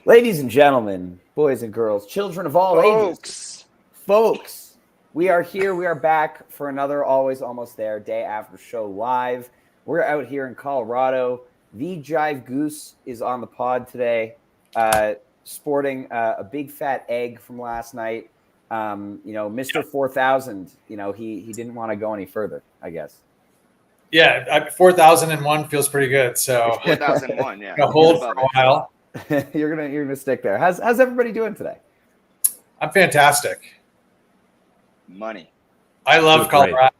Ladies and gentlemen, boys and girls, children of all ages, folks, we are here. We are back for another Always Almost There Day After Show live. We're out here in Colorado. The Jive Goose is on the pod today, sporting a big fat egg from last night. Mr. 4000, he didn't want to go any further, I guess. Yeah, 4001 feels pretty good. So 4001, yeah. Gonna hold for a while. You're gonna stick there. How's everybody doing today? I'm fantastic. Money. I love Colorado.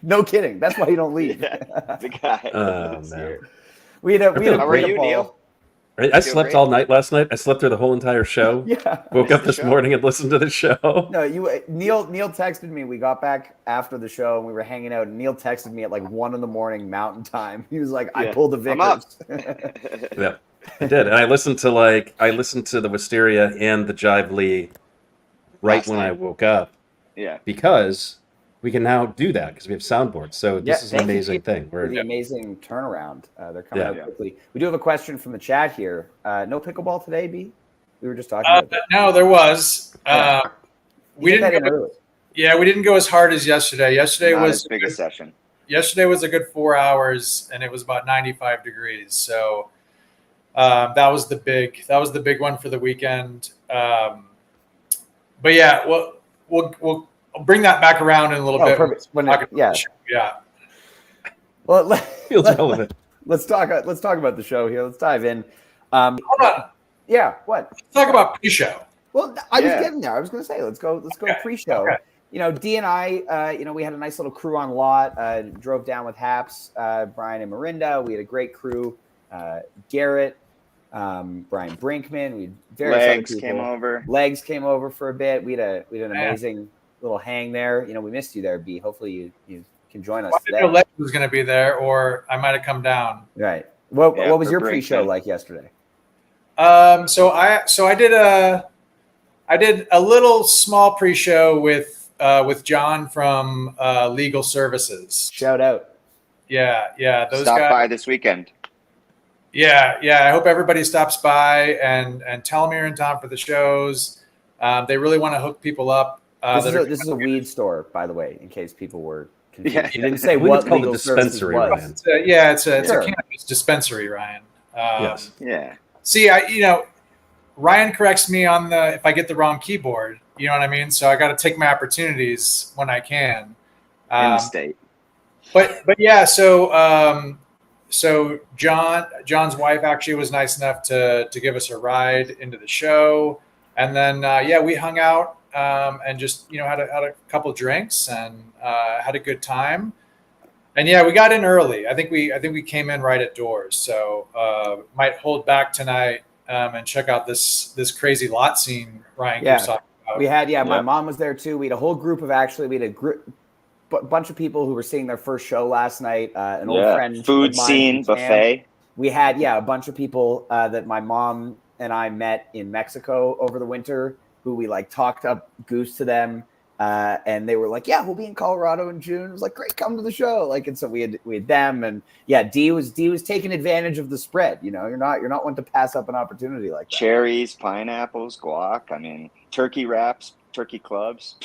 No kidding. That's why you don't leave. The guy. Man. We had a How are you, Neil? I slept all night last night. I slept through the whole entire show. Yeah. Woke up this morning and listened to the show. No, Neil texted me. We got back after the show and we were hanging out. And Neil texted me at like 1 a.m. Mountain Time. He was like, "I pulled the Vickers." Yeah, I did. And I listened to the Wisteria and the Jive Lee right when I woke up. Yeah. Because we can now do that because we have soundboards. So this is an amazing thing. For the amazing turnaround. They're coming out quickly. We do have a question from the chat here. No pickleball today, B? We were just talking about that. No, there was. We didn't go. Yeah, we didn't go as hard as yesterday. Yesterday Not was as big a session. Yesterday was a good 4 hours, and it was about 95 degrees. So that was the big one for the weekend. But yeah, we'll bring that back around in a little bit. Perfect. Yeah. Well, let's talk about the show here. Let's dive in. Hold on. Yeah. What? Let's talk about pre-show. Well, I was getting there. I was going to say, let's go pre-show. Okay. D and I, we had a nice little crew on lot. Drove down with Haps, Brian and Marinda. We had a great crew. Garrett, Brian Brinkman. We had Legs came over. Legs came over for a bit. We had an amazing little hang there. We missed you there, B. Hopefully you can join us today. I didn't know Legs was going to be there, or I might have come down. Right. What was your pre-show like yesterday? So I did a little small pre-show with John from Legal Services. Shout out. Yeah. Those Stop guys by this weekend. Yeah. I hope everybody stops by and tell them you're in town for the shows. They really want to hook people up. This is a weed store, by the way, in case people were confused. Yeah. You didn't say We what call it legal dispensary, services was. Ryan. It's a cannabis dispensary, Ryan. Yes. Yeah. See, Ryan corrects me on if I get the wrong keyboard. You know what I mean? So I got to take my opportunities when I can. In the state. But yeah, so John's wife actually was nice enough to give us a ride into the show, and then we hung out and just had a couple drinks and had a good time. And yeah, we got in early. I think we came in right at doors. So might hold back tonight and check out this crazy lot scene Ryan keeps talking about. We had my mom was there too. We had a whole group of bunch of people who were seeing their first show last night. An old friend, food scene buffet. We had a bunch of people that my mom and I met in Mexico over the winter, who we talked up Goose to them. And they were like, "Yeah, we'll be in Colorado in June." It was like, "Great, come to the show!" And so we had them, and D was taking advantage of the spread. You're not one to pass up an opportunity like that. Cherries, pineapples, guac. I mean, turkey wraps, turkey clubs.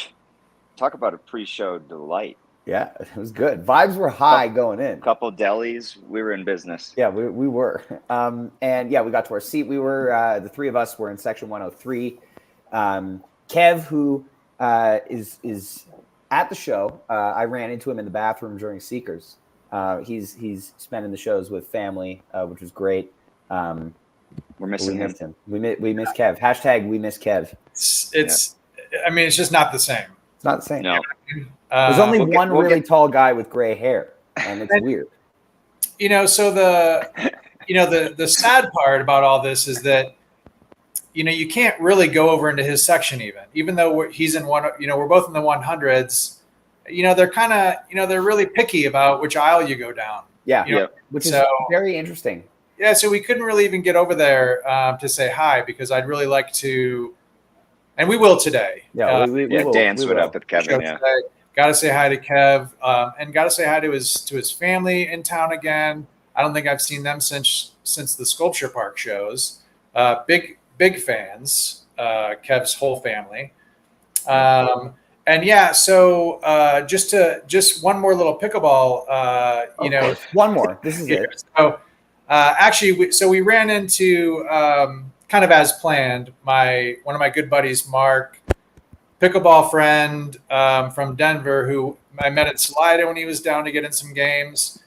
Talk about a pre-show delight. Yeah, it was good. Vibes were high going in. Couple delis. We were in business. Yeah, we were. And we got to our seat. We were the three of us were in section 103. Kev, who is at the show. I ran into him in the bathroom during Seekers. He's spending the shows with family, which was great. We're missing him. We miss Kev. Hashtag we miss Kev. I mean, it's just not the same. It's not the same. No. There's only one really tall guy with gray hair, and it's weird. So the sad part about all this is that you can't really go over into his section even though he's in one. We're both in the 100s. They're kind of they're really picky about which aisle you go down. Yeah, which is very interesting. Yeah, so we couldn't really even get over there to say hi because I'd really like to, and we will today. Yeah, we will dance it up with Kevin. Yeah, got to say hi to Kev, and got to say hi to his family in town again. I don't think I've seen them since the Sculpture Park shows. big fans, Kev's whole family. And yeah, so just one more little pickleball, one more. This is it. So actually, we ran into kind of as planned. One of my good buddies, Mark, pickleball friend from Denver, who I met at Salida when he was down to get in some games.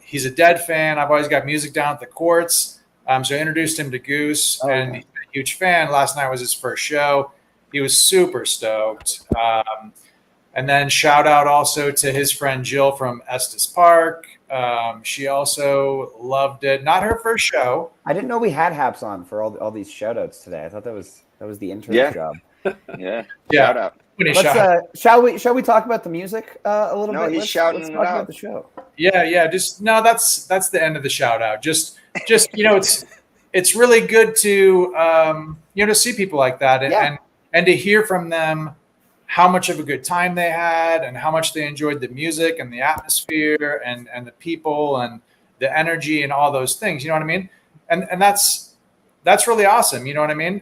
He's a Dead fan. I've always got music down at the courts. So I introduced him to Goose, and he's a huge fan. Last night was his first show. He was super stoked. And then shout out also to his friend Jill from Estes Park. She also loved it. Not her first show. I didn't know we had Haps on for all these shout outs today. I thought that was the intern's job. Yeah. Shout out. Shall we talk about the music a little bit? No, he's shouting let's it talk out. about the show. Yeah. That's the end of the shout out. Just it's really good to to see people like that and to hear from them how much of a good time they had and how much they enjoyed the music and the atmosphere and the people and the energy and all those things. You know what I mean? And that's really awesome. You know what I mean?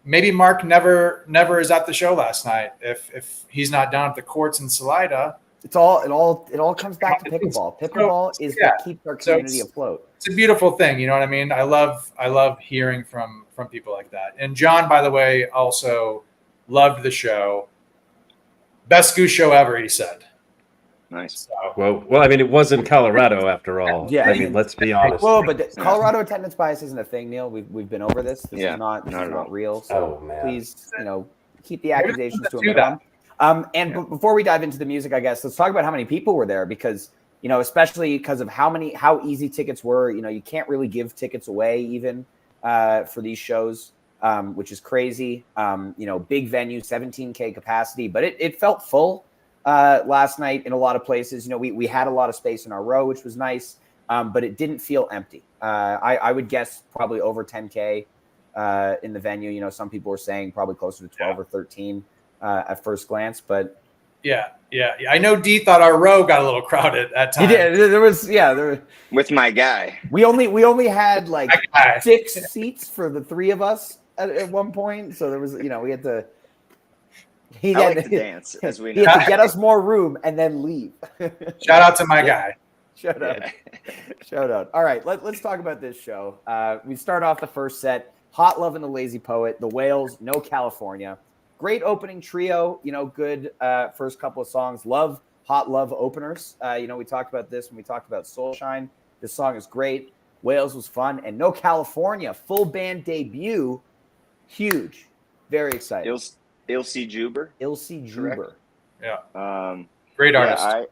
Maybe Mark never is at the show last night if he's not down at the courts in Salida. It all comes back to pickleball. Pickleball is what keeps our community afloat. It's a beautiful thing, you know what I mean? I love hearing from people like that. And John, by the way, also loved the show. Best Goose show ever, he said. Nice. So, Well, I mean, it was in Colorado after all. Yeah. I mean, let's be honest. Well, but Colorado attendance bias isn't a thing, Neil. We've been over this. This is not real. So please, keep the accusations to a minimum. Before we dive into the music, I guess let's talk about how many people were there because especially because of how easy tickets were. You can't really give tickets away even for these shows, which is crazy. Big venue, 17K capacity, but it felt full last night in a lot of places. We had a lot of space in our row, which was nice, but it didn't feel empty. I would guess probably over 10K in the venue. Some people were saying probably closer to 12 or 13 at first glance, but yeah. I know D thought our row got a little crowded at times. He did. There was with my guy. We only had like 6 seats for the 3 of us at one point, so there was we had to. I like to dance, as we know. He had to get us more room and then leave. Shout out to my guy. Shout out. All right, let's talk about this show. We start off the first set. Hot Love and the Lazy Poet, The Whales, No California. Great opening trio, good first couple of songs. Hot Love openers. We talked about this when we talked about Soulshine. This song is great. Whales was fun. And No California, full band debut. Huge. Very excited. Ilse Juber. Yeah. Great artist.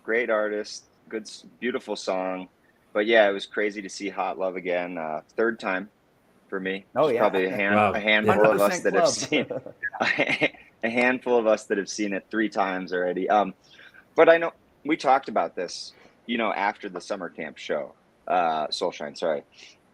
Great artist. Good, beautiful song. But yeah, it was crazy to see Hot Love again. Third time for me. Oh yeah. Probably a handful of us that have seen a handful of us that have seen it 3 times already. But I know we talked about this, after the summer camp show, Soulshine. Sorry,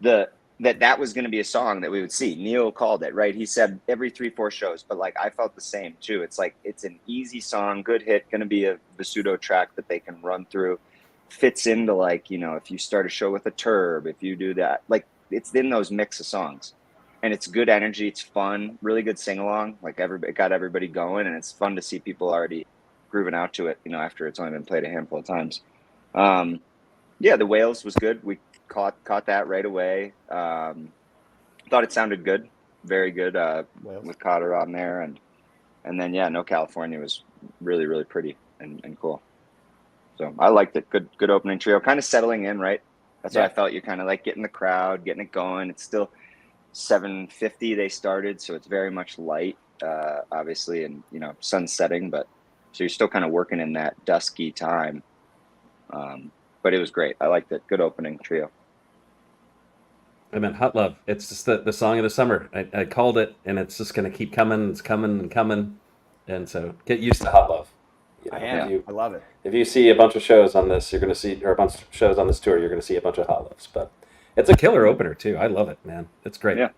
that was going to be a song that we would see. Neil called it, right? He said every 3-4 shows, but like I felt the same too. It's like it's an easy song, good hit, going to be a Visudo track that they can run through. Fits into like if you start a show with a Turb, if you do that, like. It's in those mix of songs, and it's good energy. It's fun, really good sing along. Like it got everybody going, and it's fun to see people already grooving out to it. After it's only been played a handful of times. The Whales was good. We caught that right away. Thought it sounded good, very good with Cotter on there, and then No California was really really pretty and cool. So I liked it. Good opening trio, kind of settling in right. That's what I felt. You're kind of like getting the crowd, getting it going. It's still 7:50 they started, so it's very much light, obviously, and sun setting. But so you're still kind of working in that dusky time. But it was great. I liked it. Good opening trio. I mean, Hot Love. It's just the song of the summer. I called it, and it's just going to keep coming. It's coming and coming, and so get used to Hot Love. I love it. If you see a bunch of shows on this, you're going to see, or a bunch of shows on this tour, you're going to see a bunch of Hot Loves. But it's a killer opener too. I love it, man. It's great. Yeah.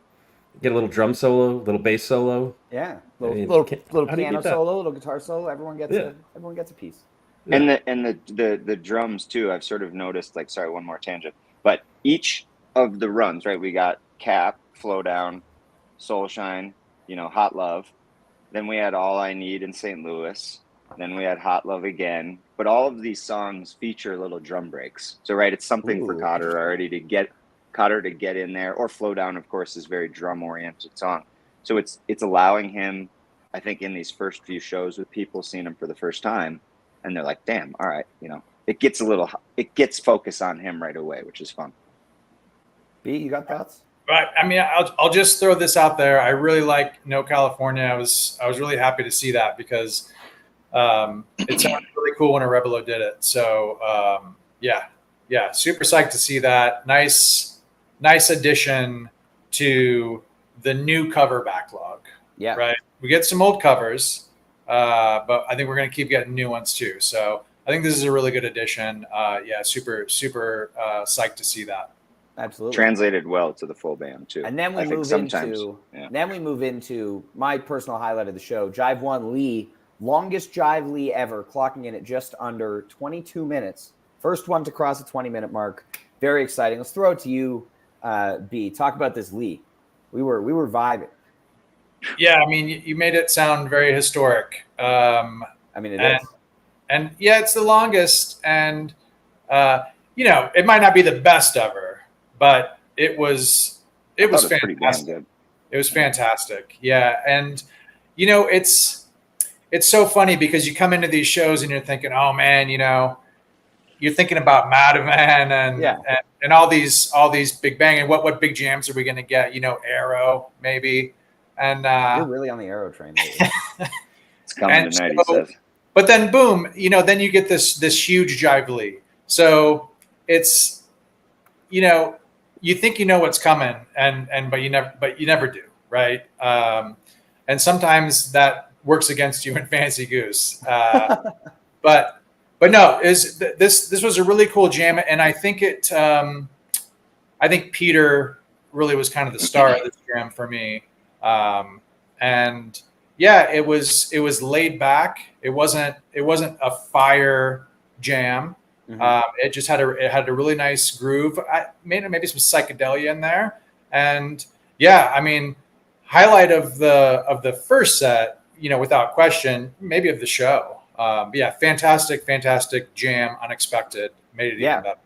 Get a little drum solo, little bass solo. Yeah. Little piano solo, little guitar solo. Everyone gets a piece. Yeah. And the drums too. I've sort of noticed. Like, sorry, one more tangent. But each of the runs, right? We got Cap, Flow Down, Soul Shine, Hot Love. Then we had All I Need in St. Louis. Then we had Hot Love again. But all of these songs feature little drum breaks. So, right, it's something for Cotter already to get in there. Or Flow Down, of course, is a very drum-oriented song. So it's allowing him, I think, in these first few shows with people seeing him for the first time, and they're like, damn, all right, it gets focus on him right away, which is fun. B, you got thoughts? Right. I mean, I'll just throw this out there. I really like No California. I was really happy to see that because it sounded really cool when Arevalo did it. So yeah, super psyched to see that. Nice addition to the new cover backlog. Yeah. Right. We get some old covers, but I think we're going to keep getting new ones too. So I think this is a really good addition. Super psyched to see that. Absolutely. Translated well to the full band too. And then we move into my personal highlight of the show, Jive 1 Lee, longest Jive Lee ever, clocking in at just under 22 minutes. First one to cross the 20-minute mark. Very exciting. Let's throw it to you, B. Talk about this Lee. We were vibing. Yeah, I mean, you made it sound very historic. I mean, it is. And yeah, it's the longest, and it might not be the best ever, but it was fantastic. It was fantastic. Yeah, and it's so funny because you come into these shows and you're thinking, oh man, you're thinking about Madman and all these big bang and what big jams are we going to get? Arrow maybe. And you're really on the Arrow train. It's coming tonight, he says. But then boom, then you get this huge Jive Lee. So it's you think what's coming but you never do, right? And sometimes that works against you in Fancy Goose. But no, this was a really cool jam, and I think I think Peter really was kind of the star of this jam for me. And yeah, it was laid back. It wasn't a fire jam. Mm-hmm. It just had a really nice groove. Maybe some psychedelia in there. And yeah, I mean, highlight of the first set, without question, maybe of the show. Yeah, fantastic jam, unexpected, made it even better.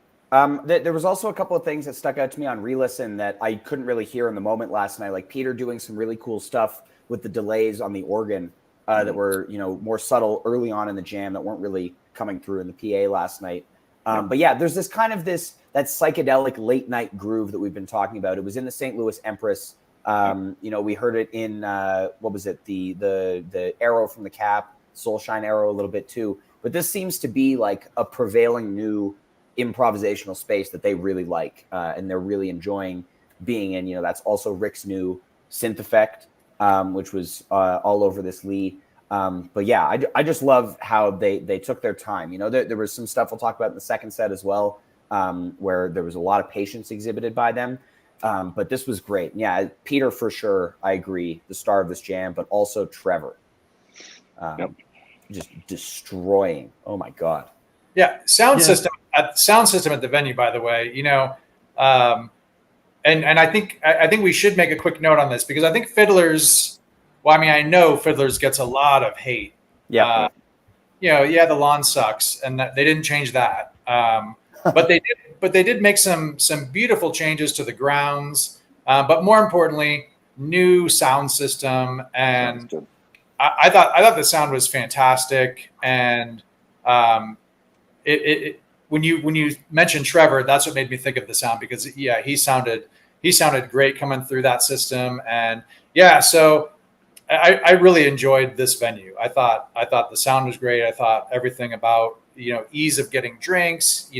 There was also a couple of things that stuck out to me on re-listen that I couldn't really hear in the moment last night, like Peter doing some really cool stuff with the delays on the organ that were, more subtle early on in the jam that weren't really coming through in the PA last night. But yeah, there's this kind of that psychedelic late night groove that we've been talking about. It was in the St. Louis Empress. We heard it in what was it? The Arrow from the Cap, Soul Shine Arrow a little bit too. But this seems to be like a prevailing new improvisational space that they really like, and they're really enjoying being in. That's also Rick's new synth effect, which was all over this Lee. But yeah, I just love how they took their time. There was some stuff we'll talk about in the second set as well, where there was a lot of patience exhibited by them. But this was great. Yeah, Peter for sure, I agree, the star of this jam, but also Trevor. Just destroying. Oh my God. Yeah, sound system at the venue, by the way, and I think we should make a quick note on this because I think Fiddlers. Well, I mean, I know Fiddlers gets a lot of hate. Yeah. The lawn sucks, and they didn't change that. But they did make some beautiful changes to the grounds. But more importantly, new sound system, and I thought the sound was fantastic. And it when you mentioned Trevor, that's what made me think of the sound because he sounded great coming through that system, and so. I really enjoyed this venue. I thought the sound was great. I thought everything about ease of getting drinks,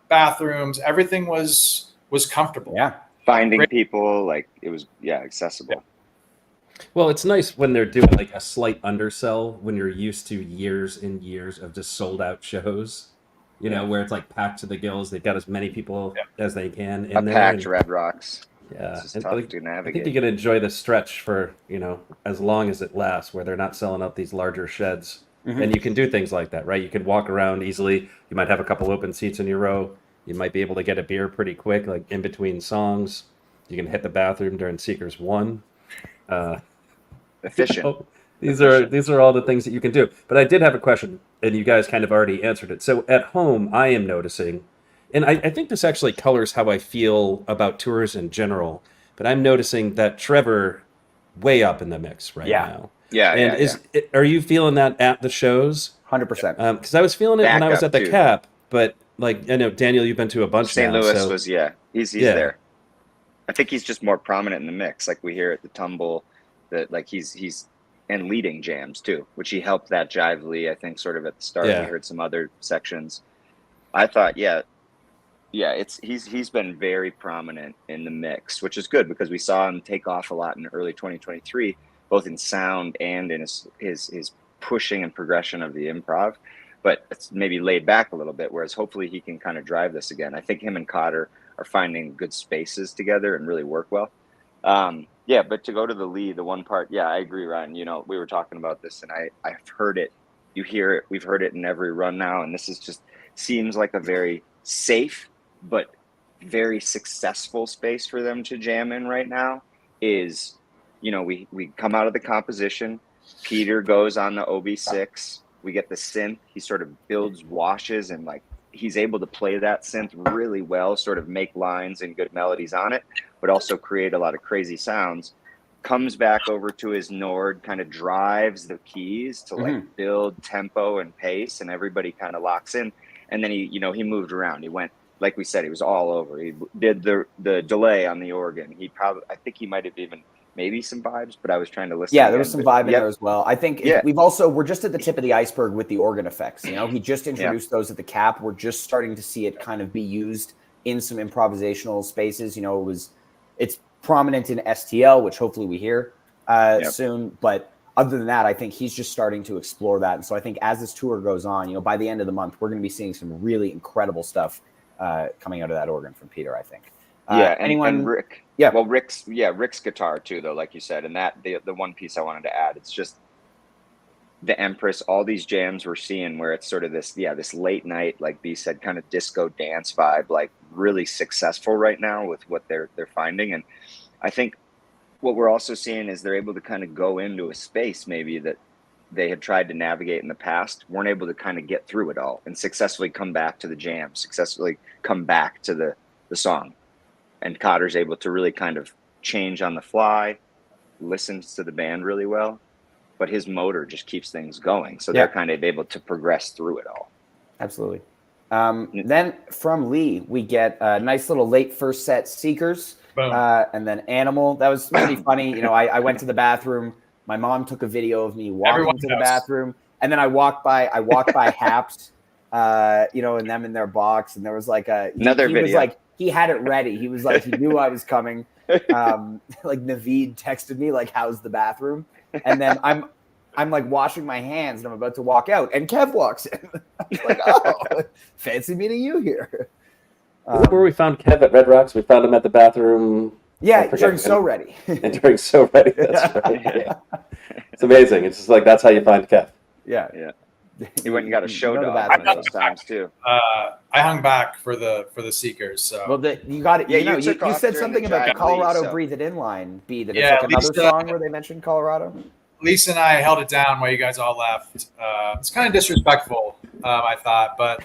bathrooms, everything was comfortable. Yeah, finding people, like it was accessible. Yeah. Well, it's nice when they're doing like a slight undersell when you're used to years and years of just sold out shows. Where it's like packed to the gills. They've got as many people as they can in there. Packed Red Rocks. Yeah, it's tough to navigate. I think you can enjoy the stretch for as long as it lasts, where they're not selling out these larger sheds, and you can do things like that, right? You can walk around easily. You might have a couple open seats in your row. You might be able to get a beer pretty quick, like in between songs. You can hit the bathroom during Seekers 1. Efficient. These are all the things that you can do. But I did have a question, and you guys kind of already answered it. So at home, I am noticing, and I think this actually colors how I feel about tours in general, but I'm noticing that Trevor way up in the mix right now. Are you feeling that at the shows? 100%. Because I was feeling it when I was at the Cap, but like I know Daniel, you've been to a bunch. St. now. Louis so... was he's there. I think he's just more prominent in the mix. Like we hear at the Tumble, that like he's and leading jams too, which he helped that Jive Lee, I think, sort of at the start. We heard some other sections. I thought, he's been very prominent in the mix, which is good because we saw him take off a lot in early 2023, both in sound and in his pushing and progression of the improv. But it's maybe laid back a little bit, whereas hopefully he can kind of drive this again. I think him and Cotter are finding good spaces together and really work well. But to go to the Lee, the one part, I agree, Ryan. You know, we were talking about this, and I've heard it. You hear it. We've heard it in every run now, and this is just seems like a very safe but very successful space for them to jam in right now. Is, you know, we come out of the composition. Peter goes on the OB6. We get the synth. He sort of builds washes and like he's able to play that synth really well, sort of make lines and good melodies on it, but also create a lot of crazy sounds. Comes back over to his Nord, kind of drives the keys to like build tempo and pace, and everybody kind of locks in. And then he moved around. He went, like we said, he was all over. He did the delay on the organ. I think he might have even maybe some vibes, but I was trying to listen. Yeah, there was some vibe in there as well. I think we're just at the tip of the iceberg with the organ effects. You know, he just introduced those at the Cap. We're just starting to see it kind of be used in some improvisational spaces. You know, it's prominent in STL, which hopefully we hear soon. But other than that, I think he's just starting to explore that. And so I think as this tour goes on, you know, by the end of the month, we're going to be seeing some really incredible stuff coming out of that organ from Peter, I think. And Rick. Yeah, well, Rick's guitar too, though, like you said, and that the one piece I wanted to add, it's just the Empress. All these jams we're seeing where it's sort of this late night, like B said, kind of disco dance vibe, like really successful right now with what they're finding. And I think what we're also seeing is they're able to kind of go into a space maybe that they had tried to navigate in the past, weren't able to kind of get through it all, and successfully come back to the jam, successfully come back to the song. And Cotter's able to really kind of change on the fly, listens to the band really well, but his motor just keeps things going. So they're kind of able to progress through it all. Absolutely. Then from Lee, we get a nice little late first set Seekers, and then Animal. That was pretty funny. You know, I went to the bathroom. My mom took a video of me walking to the bathroom, and then I walked by Haps, and them in their box, and there was like another video. Was like, he had it ready. He was like, he knew I was coming. Like Naveed texted me, like, how's the bathroom? And then I'm like washing my hands and I'm about to walk out, and Kev walks in. I'm like, oh, fancy meeting you here. Where we found Kev at Red Rocks, we found him at the bathroom. Yeah, during So Ready. And during So Ready, that's right. It's amazing. It's just like, that's how you find Kev. Yeah. He went and got a show dog those times too. I hung back for the Seekers. So you got it. Yeah, you said something about the Colorado Breathe It In line. It's like another song where they mentioned Colorado. Lisa and I held it down while you guys all left. It's kind of disrespectful, I thought, but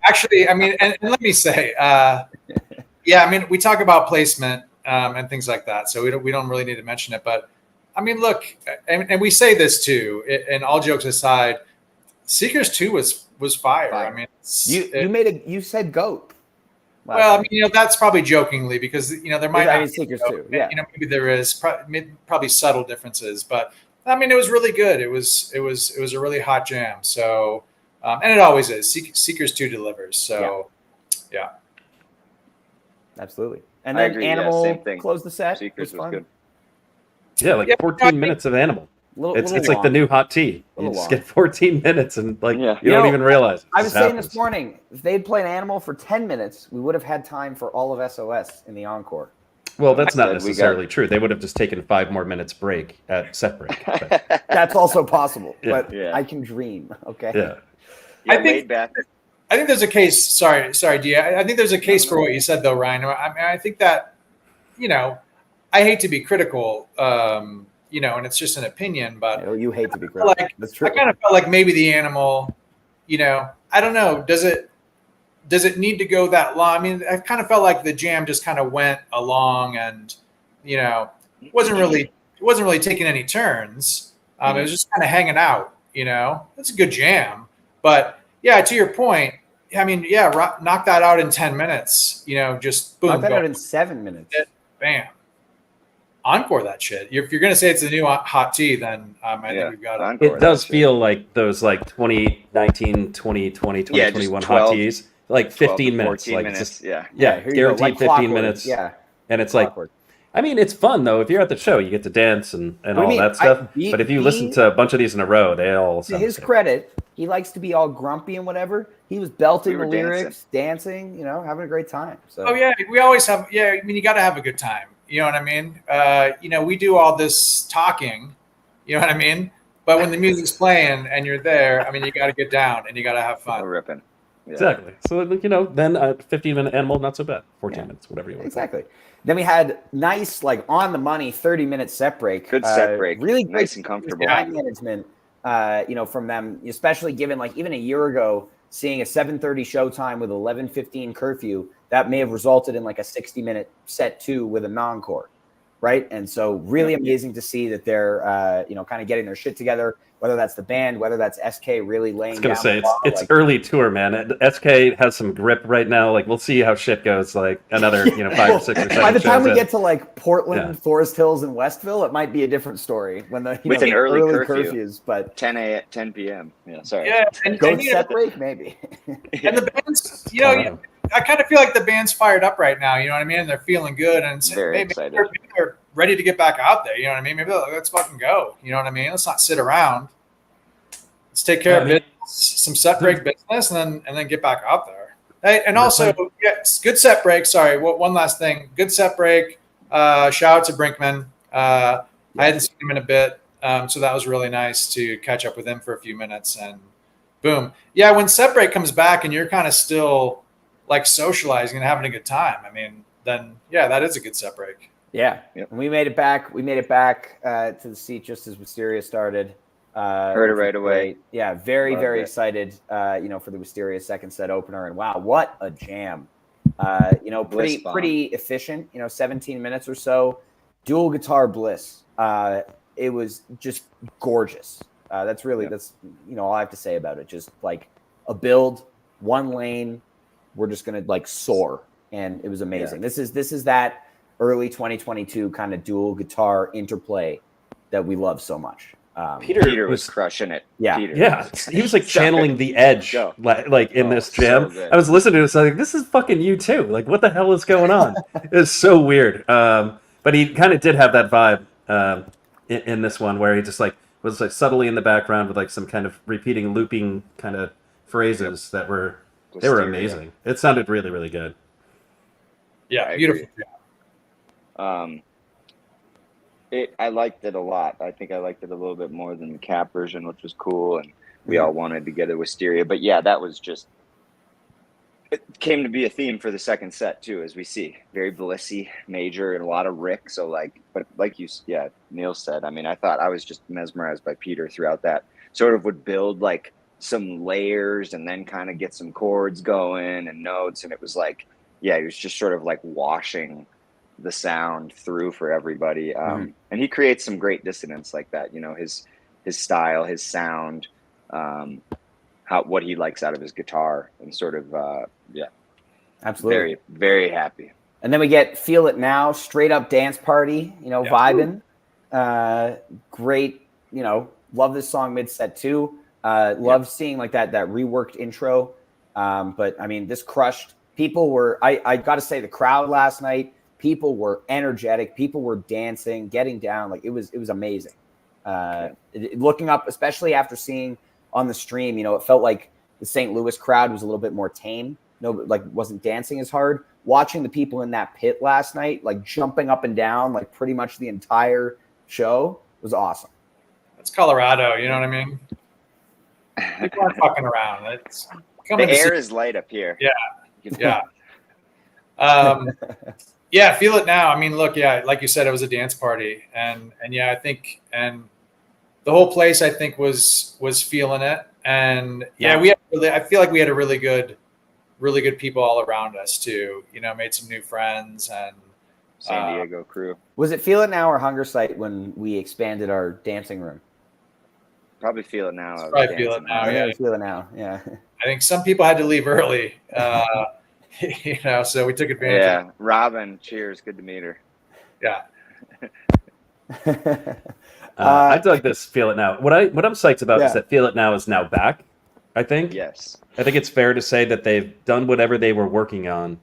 actually, I mean, and let me say, I mean, we talk about placement and things like that, so we don't really need to mention it, but. I mean, look, and we say this too, and all jokes aside, Seekers 2 was fire. I mean, you said GOAT. Well, I mean, that's probabbe jokingly because there might not be Seekers 2. Yeah, maybe there is probably subtle differences, but I mean, it was really good. It was a really hot jam. So, and it always is. Seekers 2 delivers. So, yeah. Absolutely. And then Animal same thing. Closed the set. Seekers was good. Yeah, like 14 minutes of Animal. It's like the new hot tea. You just get 14 minutes and you don't even realize. I was saying this morning, if they'd played Animal for 10 minutes, we would have had time for all of SOS in the encore. Well, that's not necessarily true. They would have just taken 5 more minutes break at set break. That's also possible, but I can dream. Okay. Yeah. I I think there's a case. Sorry, D. I think there's a case for what you said, though, Ryan. I think that, I hate to be critical, and it's just an opinion, but you hate to be critical. That's true. I kind of felt like maybe the animal, I don't know. Does it need to go that long? I mean, I kind of felt like the jam just kind of went along, and wasn't really taking any turns. It was just kind of hanging out. It's a good jam, but yeah, to your point, I mean, knock that out in 10 minutes. Just boom. Knock that out in 7 minutes. Bam. Encore that shit. If you're gonna say it's a new hot tea, then I think we've got it. It does feel like those 2019, 2020, 2021 hot teas. Like 15 minutes, like minutes, guaranteed like 15 minutes. Yeah, and it's clockwork. I mean, it's fun though. If you're at the show, you get to dance and all that stuff. But if you listen to a bunch of these in a row, they all sound to his credit, he likes to be all grumpy and whatever. He was belting the lyrics, dancing, having a great time. So. Oh yeah, we always have. Yeah, I mean, you got to have a good time. You know what I mean? We do all this talking. You know what I mean? But when the music's playing and you're there, I mean, you got to get down and you got to have fun. Ripping. Yeah. Exactly. So, then a 15-minute animal, not so bad. 14 minutes, whatever you want. Exactly. Then we had nice, on the money 30-minute set break. Good set break. Really nice and comfortable. Time management, from them, especially given even a year ago, seeing a 7:30 showtime with 11:15 curfew, that may have resulted in a 60-minute set 2 with a non-core, right? And so really amazing to see that they're, kind of getting their shit together, whether that's the band, whether that's SK really laying down. I was going to say, it's early tour, man. SK has some grip right now. We'll see how shit goes, another, 5 or 6 or 7 By the time we get to, Portland, Forest Hills, and Westville, it might be a different story when the, with an early curfews, but 10 p.m. Yeah, sorry. Yeah, and set break, maybe. And the band's, I kind of feel like the band's fired up right now, you know what I mean? And they're feeling good, and very excited. Maybe they're ready to get back out there, you know what I mean? Maybe let's fucking go, you know what I mean? Let's not sit around. Let's take care of business, some set break business, and then get back out there. Hey, and also, good set break. Sorry, one last thing. Good set break. Shout out to Brinkman. I hadn't seen him in a bit, so that was really nice to catch up with him for a few minutes. And boom, yeah. When set break comes back and you're kind of still socializing and having a good time, I mean, then that is a good set break. Yeah, yep. We made it back. We made it back to the seat just as Wisteria started. Heard it right away. Yeah, very excited. For the Wisteria second set opener, and wow, what a jam! Pretty efficient. 17 minutes or so, dual guitar bliss. It was just gorgeous. That's all I have to say about it. Just a build, one lane. We're just gonna soar, and it was amazing. Yeah. This is that early 2022 kind of dual guitar interplay that we love so much. Peter was crushing it. Yeah. Peter. Yeah. He was channeling the edge, in this jam. So I was listening to this. I was like, this is fucking you too. What the hell is going on? It's so weird. But he kind of did have that vibe in this one where he just was subtly in the background with some kind of repeating, looping kind of phrases that were amazing. It sounded really, really good. Yeah, beautiful. I liked it a lot. I think I liked it a little bit more than the Cap version, which was cool, and we all wanted to get it Wisteria. But yeah, that was just it came to be a theme for the second set too, as we see. Very blissy, major, and a lot of Rick. So but like Neil said, I mean, I thought I was just mesmerized by Peter throughout that. Sort of would build some layers and then kind of get some chords going and notes, and it was he was just sort of washing the sound through for everybody, and he creates some great dissonance like that. His style, his sound, what he likes out of his guitar, and sort of absolutely very, very happy. And then we get Feel It Now, straight up dance party, vibing. Great, love this song mid set too. Love seeing that reworked intro. But I mean, this crushed. People were. I got to say, the crowd last night. People were energetic. People were dancing, getting down. It was amazing. Looking up, especially after seeing on the stream, it felt like the St. Louis crowd was a little bit more tame. Wasn't dancing as hard. Watching the people in that pit last night, jumping up and down, pretty much the entire show was awesome. It's Colorado, you know what I mean? People aren't fucking around. coming to see. The air is light up here. Yeah. Yeah, Feel It Now. I mean, look, yeah, like you said, it was a dance party, and yeah, I think, and the whole place, I think, was feeling it, and yeah, I feel like we had a really good people all around us too. You know, made some new friends, and San Diego crew. Was it Feel It Now or Hunger Sight when we expanded our dancing room? Probably Feel It Now. Probably Feel It Now. Yeah, Feel It Now. Yeah. I think some people had to leave early. You know, so we took advantage. Yeah, Robin, cheers. Good to meet her. Yeah. I dug this Feel It Now. What I'm psyched about is that Feel It Now is now back. I think. Yes. I think it's fair to say that they've done whatever they were working on,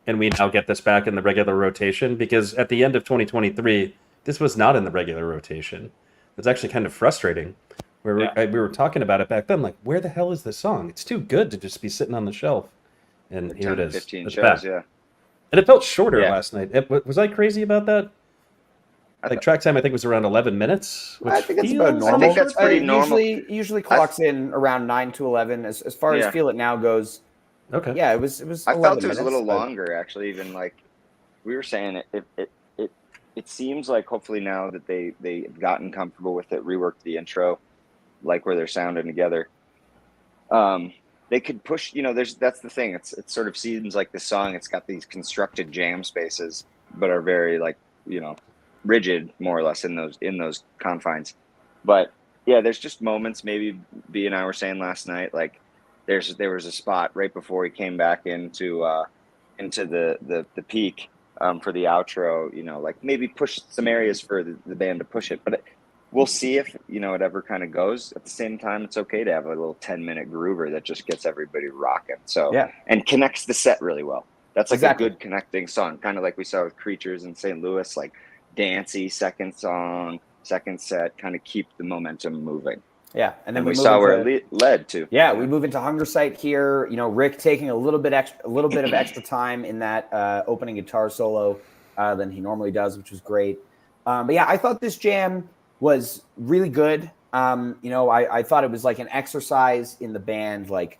and we now get this back in the regular rotation. Because at the end of 2023, this was not in the regular rotation. It's actually kind of frustrating. We were talking about it back then, like, where the hell is this song? It's too good to just be sitting on the shelf. And here it is. 15 it's shows, back. yeah. And it felt shorter last night. Was I crazy about that? Like track time, I think was around 11 minutes. I think it's about normal. I think that's pretty normal. Usually clocks in around 9 to 11. As far as Feel It Now goes. Okay. Yeah, it was. I felt it was a little longer, actually. Even like we were saying, it seems like hopefully now that they've gotten comfortable with it, reworked the intro, like where they're sounding together. They could push, you know, that's the thing. It sort of seems like the song, it's got these constructed jam spaces, but are very like, you know, rigid more or less in those confines. But yeah, there's just moments, maybe B and I were saying last night, like there was a spot right before he came back into the peak for the outro, you know, like maybe push some areas for the band to push it, but we'll see if, you know, it ever kind of goes. At the same time, it's okay to have a little 10-minute groover that just gets everybody rocking. So, and connects the set really well. That's like a good connecting song, kind of like we saw with Creatures in St. Louis, like dancey second song, second set, kind of keep the momentum moving. Yeah, and then we saw where it led to. Yeah, we move into Hunger Sight here. You know, Rick taking a little bit of extra time in that opening guitar solo than he normally does, which was great. But yeah, I thought this jam was really good. You know, I thought it was like an exercise in the band, like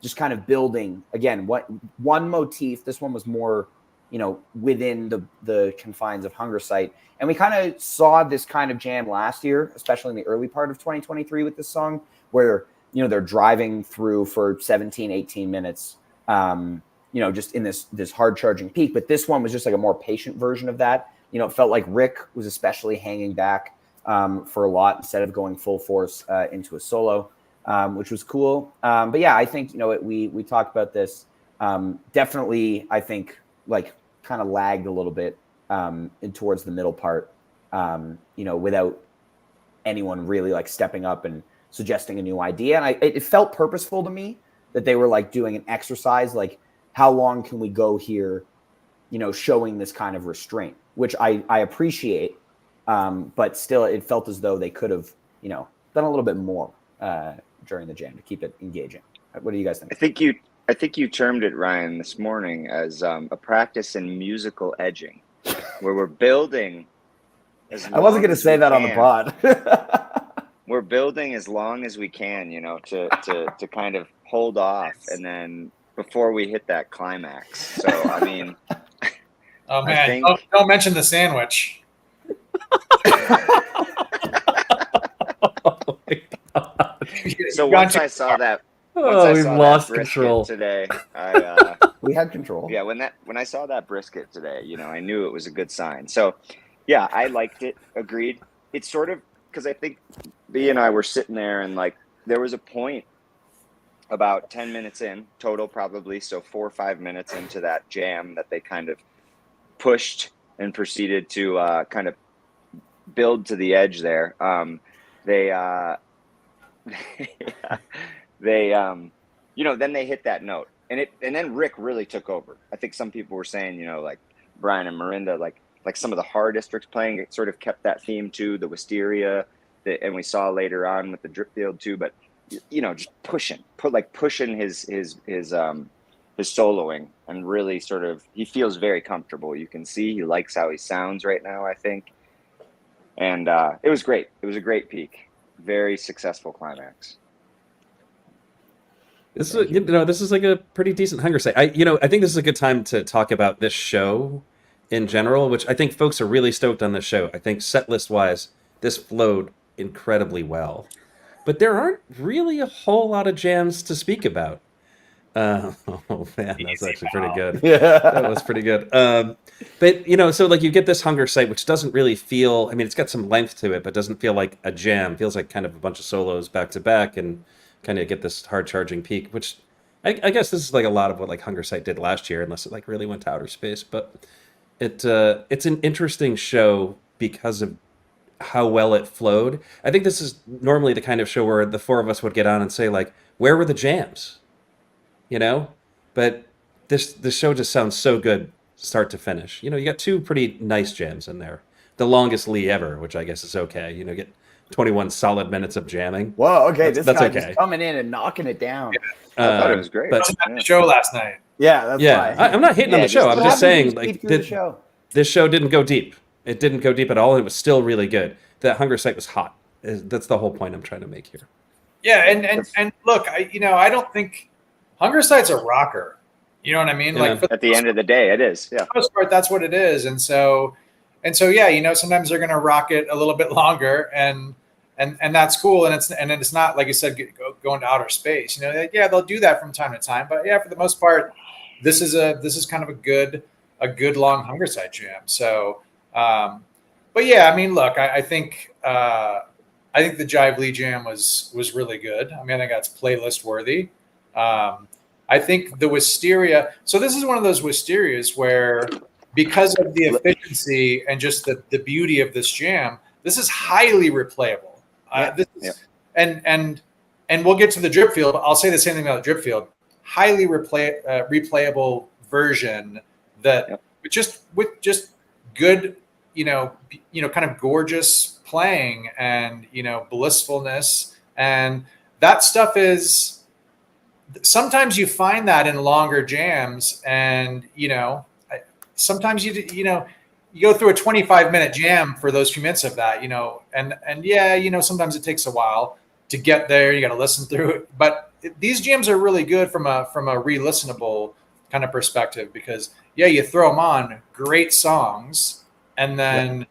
just kind of building again one motif. This one was more, you know, within the confines of Hunger Sight. And we kind of saw this kind of jam last year, especially in the early part of 2023 with this song, where, you know, they're driving through for 17, 18 minutes, you know, just in this hard charging peak. But this one was just like a more patient version of that. You know, it felt like Rick was especially hanging back for a lot instead of going full force into a solo, which was cool. But yeah, I think, you know, we talked about this. Definitely, I think, like kind of lagged a little bit towards the middle part, you know, without anyone really like stepping up and suggesting a new idea. And it felt purposeful to me that they were like doing an exercise, like how long can we go here, you know, showing this kind of restraint, which I appreciate. But still, it felt as though they could have, you know, done a little bit more during the jam to keep it engaging. What do you guys think? I think you termed it, Ryan, this morning as a practice in musical edging, where we're building. I wasn't going to say that on the pod. We're building as long as we can, you know, to kind of hold off, and then before we hit that climax. So I mean, oh man, don't mention the sandwich. Oh my God. So once I saw that. We've lost control today. We had control. Yeah, when I saw that brisket today, you know, I knew it was a good sign. So, yeah, I liked it. Agreed. It's sort of because I think B and I were sitting there, and like there was a point about 10 minutes in total, probably, so 4 or 5 minutes into that jam that they kind of pushed and proceeded to kind of build to the edge there. They you know, then they hit that note, and then Rick really took over. I think some people were saying, you know, like Brian and Marinda, like some of the hard districts playing, it sort of kept that theme too, the Wisteria, and we saw later on with the Dripfield too. But you know, just pushing his soloing, and really sort of he feels very comfortable. You can see he likes how he sounds right now, I think, and it was great. It was a great peak, very successful climax. This is this is like a pretty decent hunger site. I think this is a good time to talk about this show in general, which I think folks are really stoked on this show. I think set list wise, this flowed incredibly well, but there aren't really a whole lot of jams to speak about. Oh man, that's actually pretty good. Yeah. That was pretty good. But so like you get this hunger site, which doesn't really feel. I mean, it's got some length to it, but doesn't feel like a jam. It feels like kind of a bunch of solos back to back, and kind of get this hard charging peak. Which I guess this is like a lot of what like hunger site did last year, unless it like really went to outer space. But it's an interesting show because of how well it flowed. I think this is normally the kind of show where the four of us would get on and say like, where were the jams? But this show just sounds so good start to finish. You got two pretty nice jams in there. The longest Lee ever, which I guess is okay. Get 21 solid minutes of jamming. Whoa, okay, that's okay. Just coming in and knocking it down. Yeah. I thought it was great. But the show last night. Yeah, that's why. I'm not hating on the show. I'm just saying like this show didn't go deep. It didn't go deep at all. It was still really good. That hunger site was hot. That's the whole point I'm trying to make here. Yeah, and look, I don't think hunger site's a rocker. You know what I mean? Yeah. Like at the end of the day, it is. Yeah. For the most part, that's what it is. And so yeah, sometimes they're gonna rock it a little bit longer, and that's cool. And it's not like you said, going to outer space. Yeah, they'll do that from time to time. But yeah, for the most part, this is kind of a good long hunger site jam. So, but yeah, I mean, look, I think the Jive Lee jam was really good. I mean, I think that's playlist worthy. I think the Wisteria. So this is one of those Wisterias where, because of the efficiency and just the beauty of this jam, this is highly replayable. And we'll get to the drip field. I'll say the same thing about the drip field. Highly replayable version that with just good, kind of gorgeous playing and blissfulness, and that stuff is. Sometimes you find that in longer jams, and sometimes you go through a 25-minute jam for those few minutes of that, and sometimes it takes a while to get there. You got to listen through it, but these jams are really good from a re-listenable kind of perspective, because you throw them on, great songs, and then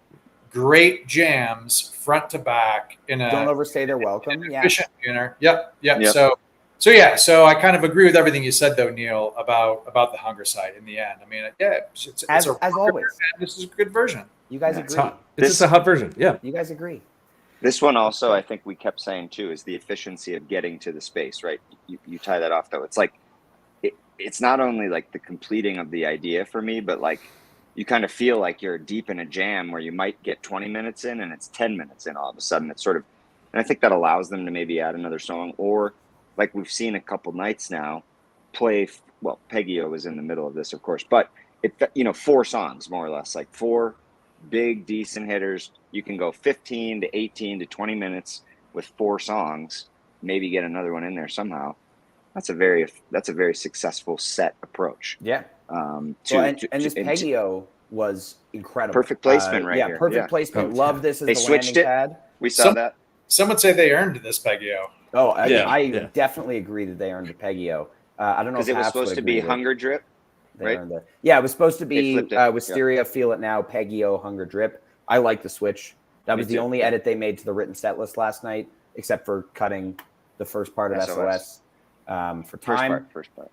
great jams front to back in a don't overstay their welcome. Efficient manner. Yep. So I kind of agree with everything you said, though, Neil, about the hunger site in the end. I mean, it's as always, this is a good version. You guys agree? It's just a hot version. Yeah. You guys agree? This one also, I think we kept saying too, is the efficiency of getting to the space, right? You tie that off though. It's like, it's not only like the completing of the idea for me, but like you kind of feel like you're deep in a jam where you might get 20 minutes in and it's 10 minutes in all of a sudden. It's sort of, and I think that allows them to maybe add another song, or like we've seen a couple nights now play, well, Peggy-O was in the middle of this, of course, but it, 4 songs more or less, like 4 big decent hitters. You can go 15 to 18 to 20 minutes with 4 songs, maybe get another one in there somehow. That's a very successful set approach. Yeah. This Peggy-O was incredible. Perfect placement right here. Yeah, perfect placement. Love this as they the switched landing pad. We saw that. Some would say they earned this Peggy-O. Oh, I definitely agree that they earned the Peggy-O. I don't know if it was supposed to be Hunger Drip, right? It was supposed to be Wisteria, Feel It Now, Peggy-O, Hunger Drip. I like the switch. That was the only edit they made to the written set list last night, except for cutting the first part of SOS for time. First part.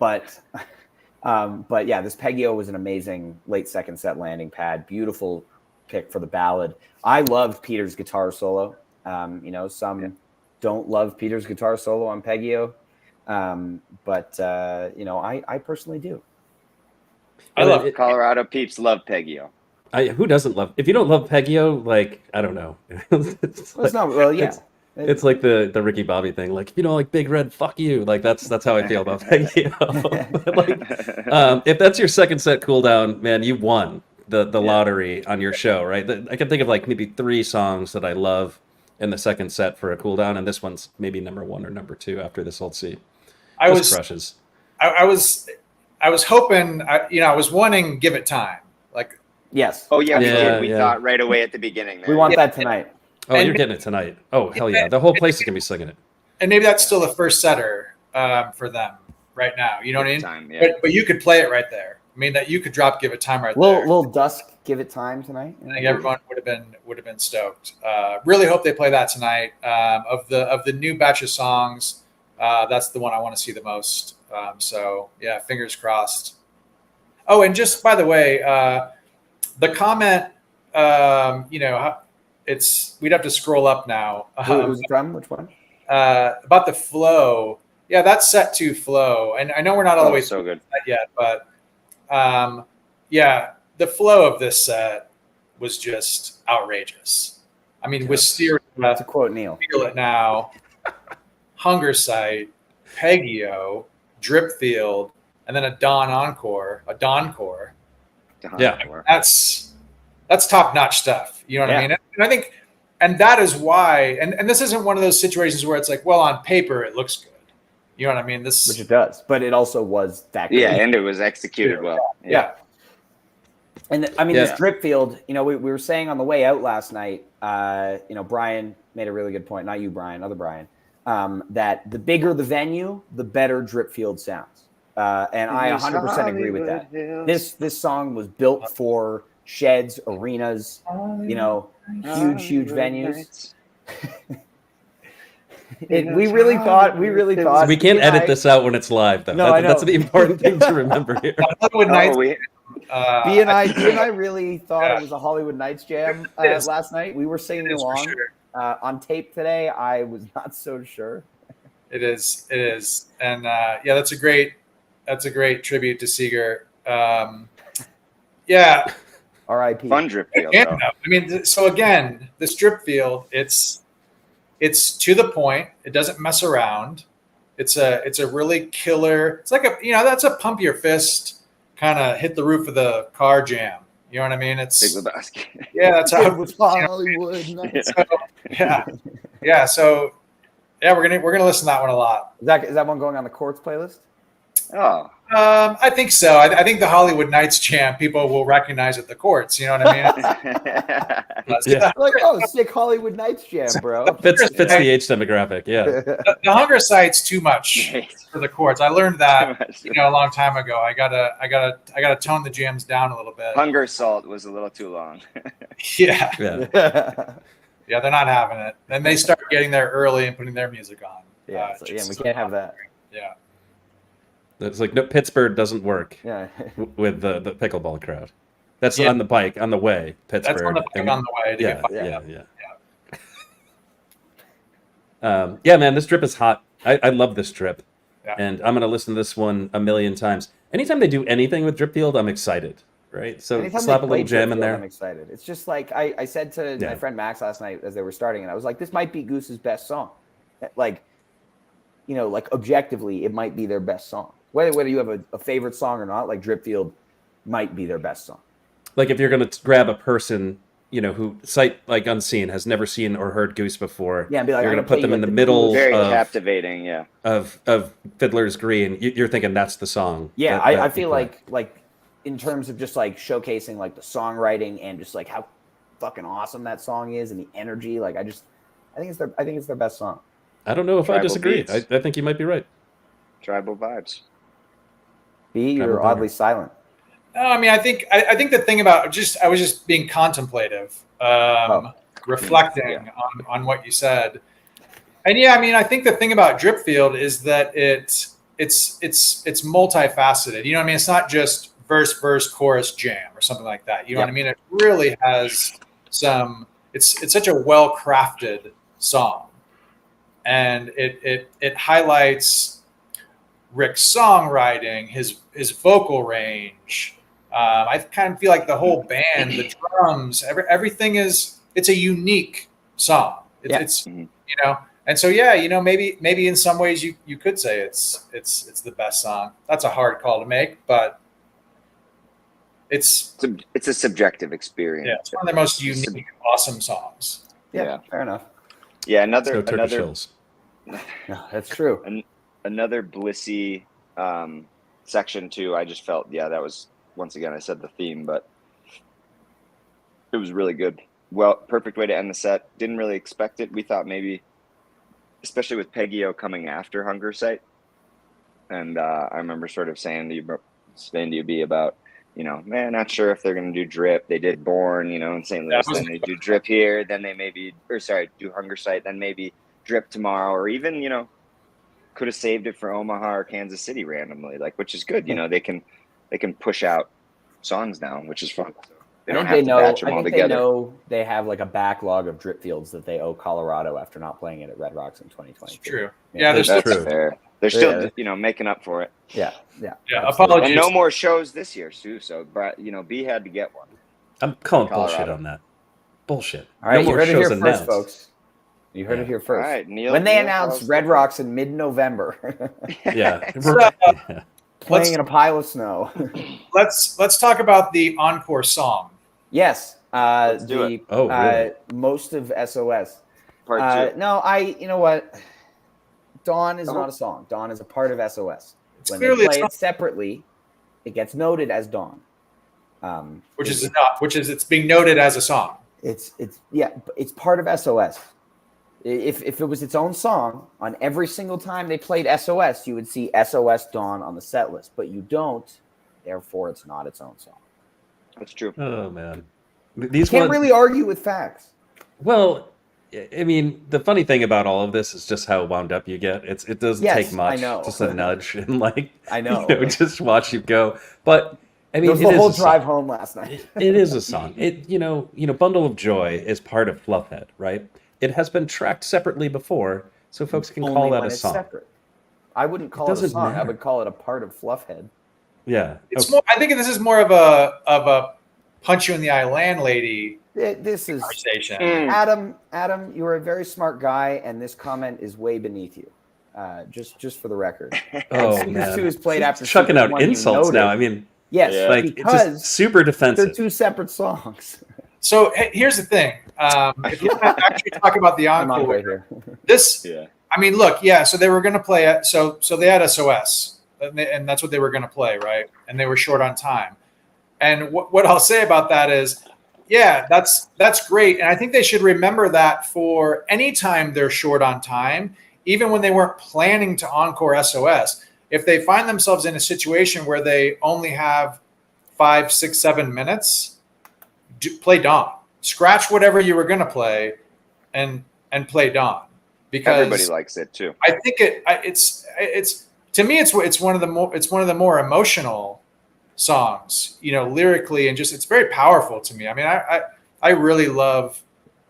But yeah, this Peggy-O was an amazing late second set landing pad. Beautiful pick for the ballad. I loved Peter's guitar solo. Some don't love Peter's guitar solo on Peggy-O, but I personally do. I love Colorado peeps love Peggy-O. Who doesn't love? If you don't love Peggy-O, like I don't know. It's not well, yeah. It's like the Ricky Bobby thing. Like, if you don't like Big Red, fuck you. Like that's how I feel about Peggy-O. If that's your second set cooldown, man, you won the lottery on your show, right? I can think of like maybe 3 songs that I love in the second set for a cooldown, and this one's maybe number 1 or number 2 after this old C. Crushes. I was hoping, I was wanting Give It Time. Like, yes. Oh yeah, we thought right away at the beginning. We want that tonight. Oh, you're getting it tonight. Oh, hell yeah. The whole place is going to be singing it. And maybe that's still the first setter for them. right now. You know what I mean? Time, yeah. But you could play it right there. I mean, that you could drop Give It Time right there. Will Dusk Give It Time tonight? I think everyone would have been stoked. Really hope they play that tonight. Of the new batch of songs, that's the one I want to see the most. So yeah, fingers crossed. Oh, and just by the way, the comment, we'd have to scroll up now. Who's from? Which one? About the flow. Yeah, that's set to flow. And I know we're not all the way so good that yet, but yeah, the flow of this set was just outrageous. I mean, Wisteria, to quote Neil, Feel It Now, Hunger Sight, Peggy-O, Dripfield, and then a Dawncore. Yeah. That's top-notch stuff. You know what I mean? And I think, and that is why, and this isn't one of those situations where it's like, well, on paper it looks good. You know what I mean? Which it does, but it also was that good. Yeah, and it was executed well. Yeah. And I mean, this Dripfield, we were saying on the way out last night, Brian made a really good point. Not you, Brian, other Brian, that the bigger the venue, the better Dripfield sounds. And I 100% agree with that. This song was built for sheds, arenas, huge venues. We really thought. We can't edit this out when it's live, though. No, that's the important thing to remember here. B and I really thought it was a Hollywood Nights jam last night. We were singing along. Sure. On tape today, I was not so sure. It is, and that's a great tribute to Seeger. Yeah. R.I.P. Fun Dripfield. I mean, so again, this Dripfield, it's to the point. It doesn't mess around. It's a really killer. It's like that's a pump your fist kind of hit the roof of the car jam. You know what I mean? It's Big Lebowski. Yeah, that's how it was Hollywood. Yeah. So we're gonna listen to that one a lot. Is that one going on the Courts playlist? Oh. I think so. I think the Hollywood Nights jam people will recognize at the Courts. You know what I mean? Like, sick Hollywood Nights jam, bro. Fits the age demographic. Yeah. The Hunger Sight's too much for the Courts. I learned that a long time ago. I gotta tone the jams down a little bit. Hunger Salt was a little too long. Yeah, they're not having it. Then they start getting there early and putting their music on. We can't have that. Yeah. It's like Pittsburgh doesn't work with the pickleball crowd. That's on the bike on the way. Pittsburgh. That's on the bike on the way. To get man, this drip is hot. I love this drip, yeah. And I'm gonna listen to this one a million times. Anytime they do anything with Dripfield, I'm excited. Right? So slap a little jam in there. I'm excited. It's just like I said to my friend Max last night as they were starting, and I was like, this might be Goose's best song. Like objectively, it might be their best song. Whether you have a favorite song or not, like Dripfield might be their best song. Like if you're going to grab a person, who sight like unseen has never seen or heard Goose before, and be like, you're going to put them in the middle. Very captivating, of Fiddler's Green. You're thinking that's the song. Yeah, I feel like in terms of just like showcasing like the songwriting and just like how fucking awesome that song is and the energy. Like I think it's their best song. I don't know if Tribal I disagree. beats. I think you might be right. Tribal vibes. B, you're oddly silent. No, I mean, I think the thing about I was just being contemplative, reflecting on what you said, and I think the thing about Dripfield is that it's multifaceted. You know what I mean? It's not just verse, chorus, jam, or something like that. You know what I mean? It really has some. It's such a well crafted song, and it highlights Rick's songwriting, his vocal range. I kind of feel like the whole band, the drums, everything it's a unique song. It's and so maybe in some ways you could say it's the best song. That's a hard call to make, but it's a subjective experience. Yeah, it's one of the most unique, awesome songs. Yeah, fair enough. Yeah, another chills. No, that's true. Another Blissy section too. I just felt that was, once again, I said the theme, but it was really good. Well, perfect way to end the set. Didn't really expect it. We thought maybe, especially with Peggy-O coming after Hunger Sight, and I remember sort of saying to you, B, about, man, not sure if they're going to do Drip. They did Born, in St. Louis, then they do Drip here, then they do Hunger Site, then maybe Drip tomorrow, or even, could have saved it for Omaha or Kansas City randomly, which is good. They can push out songs now, which is fun. So they don't have to batch them all together. They know they have a backlog of Drip fields that they owe Colorado after not playing it at Red Rocks in 2020. True. Yeah, that's fair. They're still, making up for it. Yeah. Apologies. And no more shows this year, too. So, B had to get one. I'm calling bullshit on that. Bullshit. All right, no you heard it here first, folks. You heard it here first. All right, Neil, when they announced Red Rocks in mid-November. Yeah. Playing in a pile of snow. Let's talk about the encore song. Yes. Let's do it. Really? Most of SOS. Part 2. No, you know what? Dawn is not a song. Dawn is a part of SOS. When they play it separately, it gets noted as Dawn. Which is it's being noted as a song. It's part of SOS. If it was its own song, on every single time they played SOS, you would see SOS Dawn on the set list, but you don't. Therefore, it's not its own song. That's true. Oh man, you can't really argue with facts. Well, I mean, the funny thing about all of this is just how wound up you get. It doesn't take much, just a nudge, and I know, just watch you go. But I mean, it was the whole drive home last night. It is a song. Bundle of Joy is part of Fluffhead, right? It has been tracked separately before, so folks can call that a song. Separate. I wouldn't call it a song. I would call it a part of Fluffhead. Yeah, it's more. I think this is more of a punch you in the eye landlady. This is conversation. Adam, you are a very smart guy, and this comment is way beneath you. Just for the record. Oh man, two is played after chucking out insults now. I mean, yes, because it's just super defensive. They're two separate songs. So hey, here's the thing. If you want to actually talk about the encore, right here. I mean, look, so they were going to play it. So they had SOS, and that's what they were going to play, right? And they were short on time. And what I'll say about that is, that's great. And I think they should remember that for any time they're short on time, even when they weren't planning to encore SOS. If they find themselves in a situation where they only have 5, 6, 7 minutes, play Dawn. Scratch whatever you were going to play, and play Dawn, because everybody likes it too. I think it's to me it's one of the more emotional songs, lyrically, and just it's very powerful to me. I mean, I really love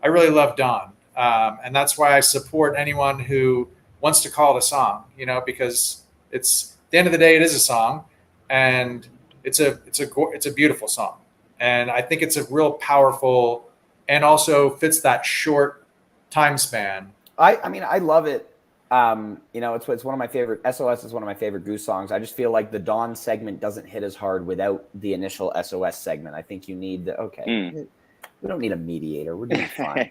Dawn, and that's why I support anyone who wants to call it a song, because it's at the end of the day it is a song, and it's a beautiful song. And I think it's a real powerful, and also fits that short time span. I mean, I love it. It's one of my favorite. SOS is one of my favorite Goose songs. I just feel like the Dawn segment doesn't hit as hard without the initial SOS segment. I think you need we don't need a mediator. We're doing fine.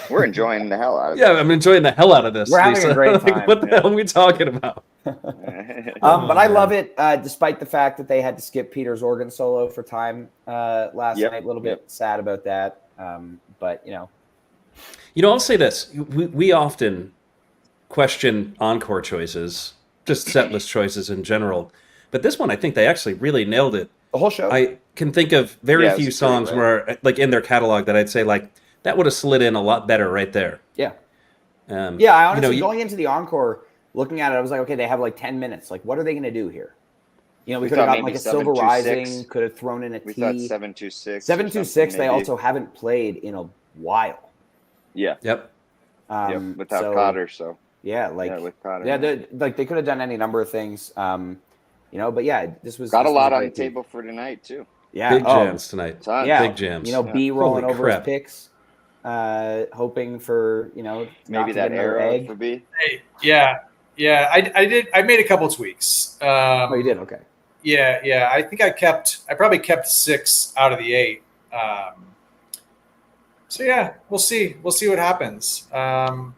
We're enjoying the hell out of it. Yeah, I'm enjoying the hell out of this. We're having a great time. What the hell are we talking about? But I love it, despite the fact that they had to skip Peter's organ solo for time last night. A little bit sad about that. But I'll say this: we often question encore choices, just set list choices in general. But this one, I think they actually really nailed it. The whole show. I can think of very few songs where, in their catalog, that I'd say that would have slid in a lot better right there. Yeah. I honestly, going into the encore, looking at it, I was like, okay, they have 10 minutes. What are they going to do here? We could have gotten a Silver Rising, could have thrown in a T. We thought 726. 726, they also haven't played in a while. Yeah. Yep. Without Cotter, so. Yeah, with Cotter. Yeah, they could have done any number of things. But this was got a lot on the table for tonight too. Yeah, big jams tonight. Yeah, big jams. B rolling over his picks, hoping for maybe that arrow for B. Hey, I did. I made a couple tweaks. You did, okay. Yeah. I think I probably kept 6 out of the 8. So yeah, we'll see. We'll see what happens. I'm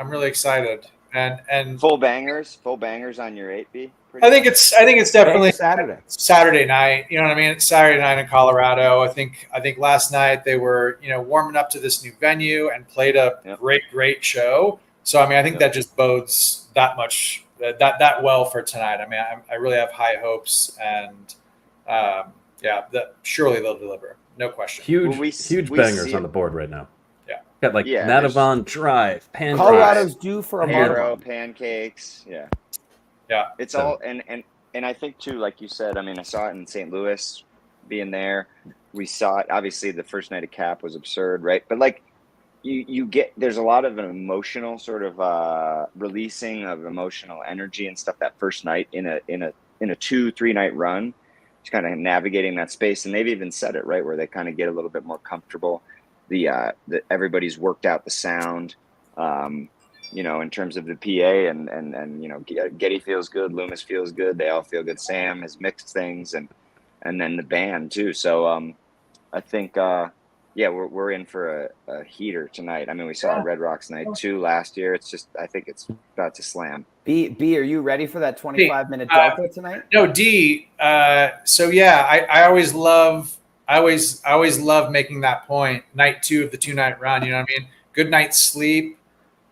really excited. And full bangers on your 8B. I think it's definitely Saturday night. You know what I mean? It's Saturday night in Colorado. I think last night they were warming up to this new venue and played a great show. So I mean, I think that just bodes that much that well for tonight. I mean, I really have high hopes, and surely they'll deliver. No question. Huge bangers on the board right now. Yeah. Got like Natavon Drive, Pancakes. Colorado's due for a Hero, Pancakes. Yeah. Yeah. It's all, and I think too, like you said, I mean, I saw it in St. Louis being there. We saw it, obviously the first night of Cap was absurd, right? But like you get, there's a lot of an emotional sort of releasing of emotional energy and stuff that first night in a 2-3 night run. Just kind of navigating that space, and they've even said it, right, where they kind of get a little bit more comfortable. The everybody's worked out the sound, in terms of the PA, and Getty feels good, Loomis feels good, they all feel good. Sam has mixed things, and then the band too. So I think we're in for a heater tonight. I mean, we saw Red Rocks night 2 last year. It's just, I think it's about to slam. B, are you ready for that 25-minute delta tonight? No, D. So yeah, I always love making that point. Night 2 of the 2-night run. You know what I mean? Good night's sleep.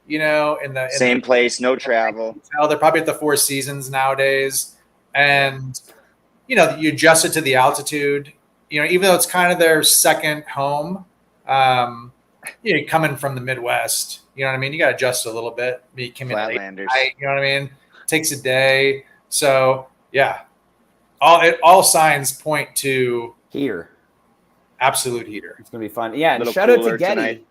In the same place, no travel. They're probably at the Four Seasons nowadays, and you adjust it to the altitude. Even though it's kind of their second home, coming from the Midwest, you know what I mean? You got to adjust a little bit. Flatlanders. You know what I mean? Takes a day. So yeah, all signs point to heater. Absolute heater. It's gonna be fun. Yeah, and shout out to Getty.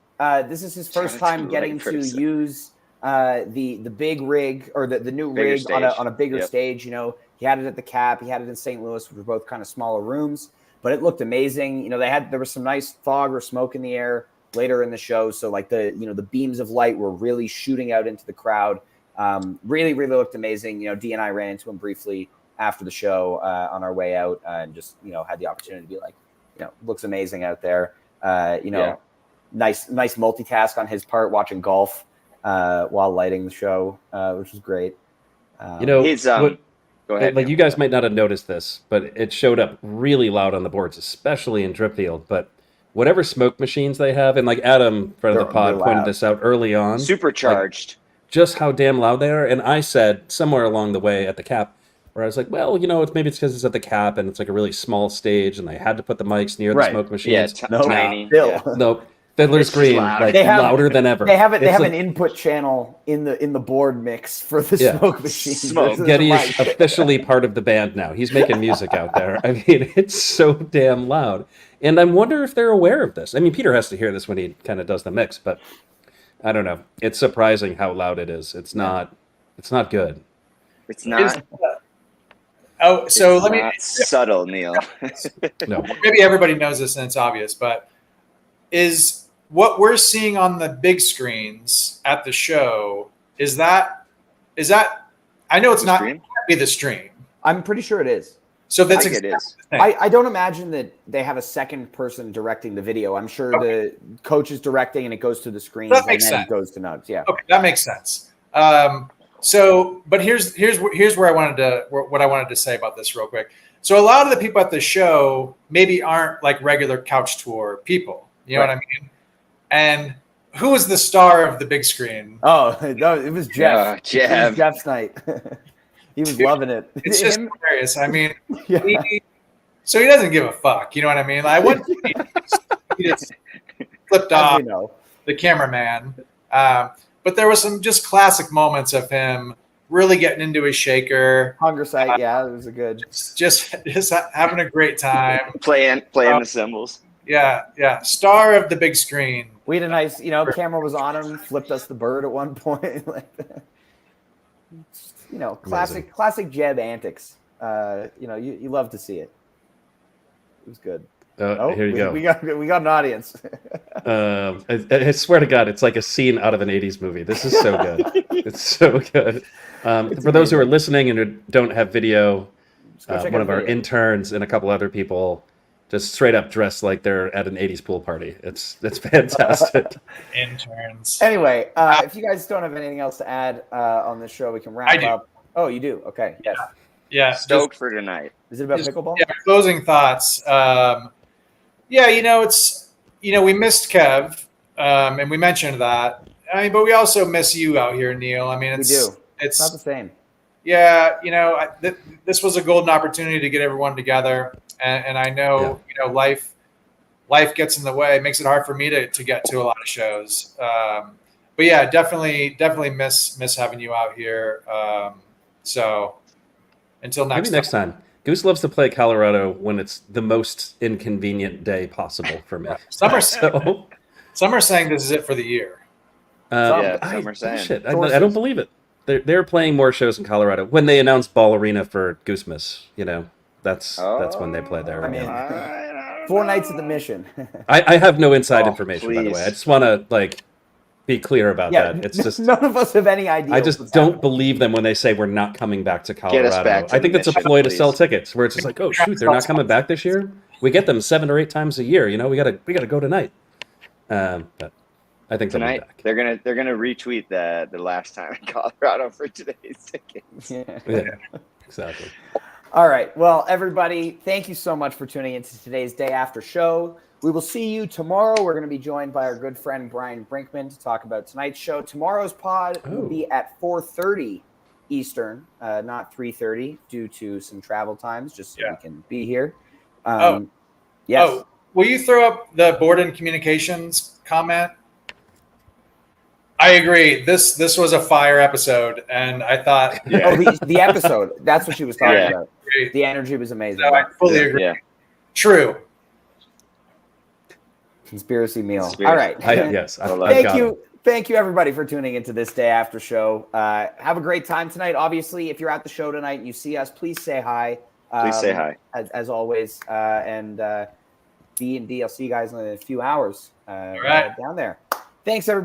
This is his first time getting to use the big rig, or the new bigger rig stage. on a bigger stage. He had it at the Cap, he had it in St. Louis, which were both kind of smaller rooms, but it looked amazing. There was some nice fog or smoke in the air later in the show, so like the beams of light were really shooting out into the crowd. Really looked amazing. D and I ran into him briefly after the show on our way out, and just had the opportunity to be like, looks amazing out there. Nice multitask on his part, watching golf while lighting the show, which was great. Go ahead. Like, you guys might not have noticed this, but it showed up really loud on the boards, especially in Dripfield. But whatever smoke machines they have, and like Adam, friend of the pod, pointed this out early on. Supercharged. Just how damn loud they are. And I said somewhere along the way at the Cap, where I was like, well, maybe it's because it's at the Cap and it's like a really small stage, and they had to put the mics near the smoke machines. Yeah, tiny. Nope. Fiddler's Green, louder than ever. They have an input channel in the board mix for the smoke machine. Getty is officially part of the band now. He's making music out there. I mean, it's so damn loud. And I wonder if they're aware of this. I mean, Peter has to hear this when he kind of does the mix, but I don't know. It's surprising how loud it is. It's not good. It's not. Let me subtle, Neil. No. Maybe everybody knows this and it's obvious, but is what we're seeing on the big screens at the show, is that I know it's not going to be the stream. I'm pretty sure it is. So that's it is. I don't imagine that they have a second person directing the video. I'm sure the coach is directing and it goes to the screens and then it goes to Nugs. Yeah. Okay, that makes sense. But here's where what I wanted to say about this real quick. So a lot of the people at the show maybe aren't like regular couch tour people. You know what I mean? And who was the star of the big screen? Oh, no, it was Jeff. Jeff. It was Jeff's night. He was loving it. It's just hilarious. I mean, so he doesn't give a fuck. You know what I mean? Like, he just flipped off the cameraman. But there was some just classic moments of him really getting into his shaker. Hunger Sight, it was a good. Just having a great time. playing the cymbals. Yeah. Star of the big screen. We had a nice, camera was on him, flipped us the bird at one point. Classic Jeb antics. You love to see it. It was good. Here you go. We got an audience. I swear to God, it's like a scene out of an 80s movie. This is so good. It's so good. For those who are listening and who don't have video, one of our interns and a couple other people just straight up dressed like they're at an 80s pool party. It's fantastic. Interns. Anyway, if you guys don't have anything else to add on this show, we can wrap up. Oh, you do? Okay. Yes. Yeah. Stoked for tonight. Is it about pickleball? Yeah. Closing thoughts. We missed Kev, and we mentioned that. I mean, but we also miss you out here, Neil. I mean, we do. It's not the same. yeah, this was a golden opportunity to get everyone together, and I know life gets in the way. It makes it hard for me to get to a lot of shows. But yeah, definitely miss having you out here. So until next Maybe next time. Goose loves to play Colorado when it's the most inconvenient day possible for me. Some are saying this is it for the year. Some are saying. Shit, I don't believe it. They're playing more shows in Colorado. When they announced Ball Arena for Goose Miss, that's when they play there. I mean, 4 nights at the Mission. I have no inside information, please. by the way. I just want to be clear about that. It's just none of us have any idea. I just don't believe them when they say we're not coming back to Colorado. Get us back to I think the that's a Mission, ploy to please. sell tickets, where it's just like, oh shoot, they're not coming back this year. We get them 7 or 8 times a year. We gotta go tonight. But I think they'll be Tonight back. they're gonna retweet the last time in Colorado for today's tickets. Yeah, exactly. All right. Well, everybody, thank you so much for tuning into today's Day After show. We will see you tomorrow. We're going to be joined by our good friend Brian Brinkman to talk about tonight's show. Tomorrow's pod will be at 4:30 Eastern, not 3:30, due to some travel times, just so we can be here. Yes. Oh, will you throw up the board and communications comment? I agree. This was a fire episode, and I thought. Yeah. Oh, the episode. That's what she was talking about. Great. The energy was amazing. No, I fully agree. Yeah. True. Conspiracy meal. Conspiracy. All right. Yes. Thank you, everybody, for tuning into this Day After show. Have a great time tonight. Obviously, if you're at the show tonight and you see us, please say hi. Please say hi. As always. And B&D, I'll see you guys in a few hours All right. down there. Thanks, everybody.